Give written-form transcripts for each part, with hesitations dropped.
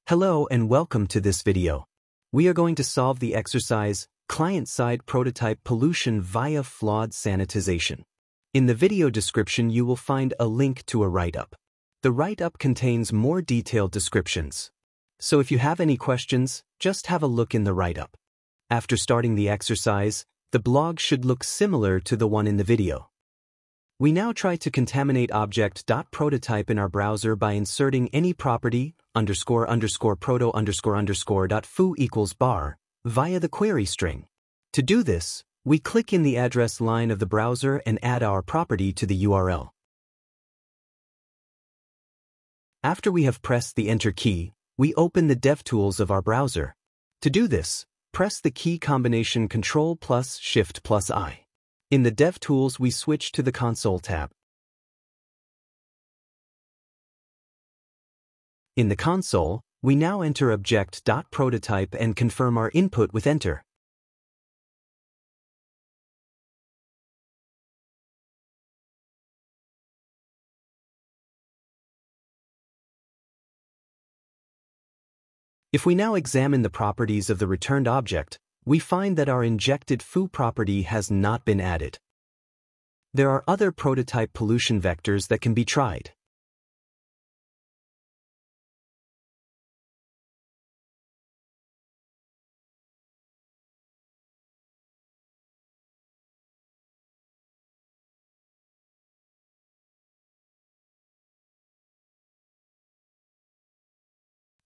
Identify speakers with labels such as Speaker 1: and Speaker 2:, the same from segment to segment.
Speaker 1: Hello and welcome to this video. We are going to solve the exercise, client-side prototype pollution via flawed sanitization. In the video description you will find a link to a write-up. The write-up contains more detailed descriptions. So if you have any questions, just have a look in the write-up. After starting the exercise, the blog should look similar to the one in the video. We now try to contaminate object.prototype in our browser by inserting any property __proto__.foo equals bar via the query string. To do this, we click in the address line of the browser and add our property to the URL. After we have pressed the Enter key, we open the DevTools of our browser. To do this, press the key combination Ctrl+Shift+I. In the DevTools, we switch to the Console tab. In the console, we now enter object.prototype and confirm our input with Enter. If we now examine the properties of the returned object, we find that our injected foo property has not been added. There are other prototype pollution vectors that can be tried.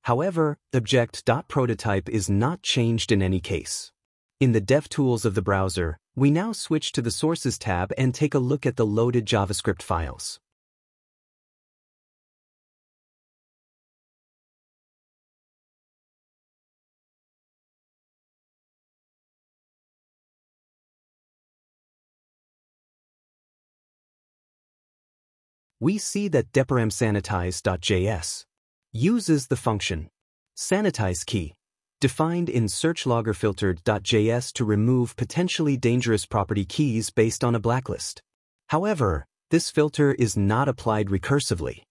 Speaker 1: However, object.prototype is not changed in any case. In the DevTools of the browser, we now switch to the Sources tab and take a look at the loaded JavaScript files. We see that deparamsanitize.js uses the function sanitize key, defined in searchloggerfiltered.js to remove potentially dangerous property keys based on a blacklist. However, this filter is not applied recursively.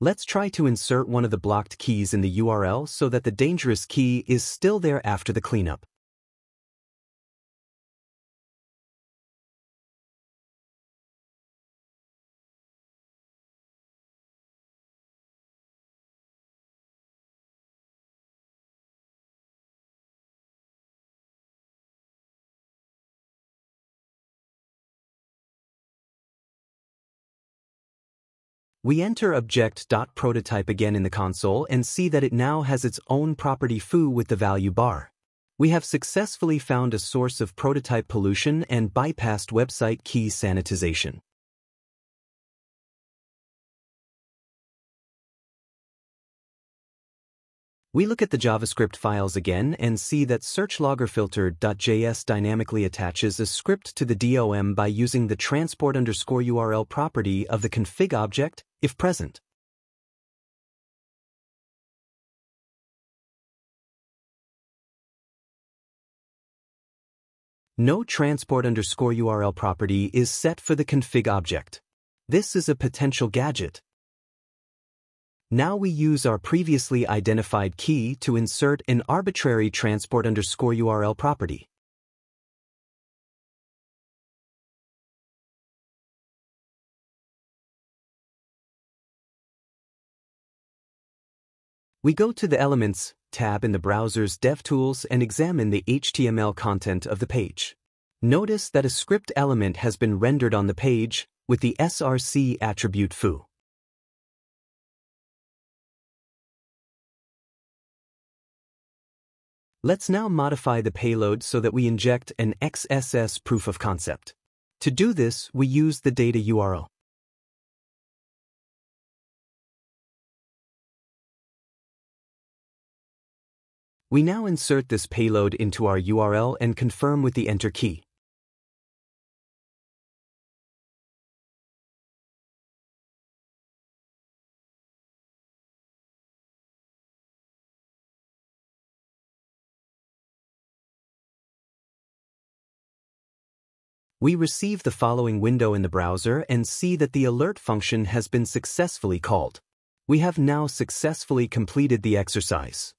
Speaker 1: Let's try to insert one of the blocked keys in the URL so that the dangerous key is still there after the cleanup. We enter object.prototype again in the console and see that it now has its own property foo with the value bar. We have successfully found a source of prototype pollution and bypassed website key sanitization. We look at the JavaScript files again and see that searchloggerfiltered.js dynamically attaches a script to the DOM by using the transport_URL property of the config object, if present. No transport_URL property is set for the config object. This is a potential gadget. Now we use our previously identified key to insert an arbitrary transport_URL property. We go to the Elements tab in the browser's DevTools and examine the HTML content of the page. Notice that a script element has been rendered on the page with the src attribute foo. Let's now modify the payload so that we inject an XSS proof of concept. To do this, we use the data URL. We now insert this payload into our URL and confirm with the Enter key. We receive the following window in the browser and see that the alert function has been successfully called. We have now successfully completed the exercise.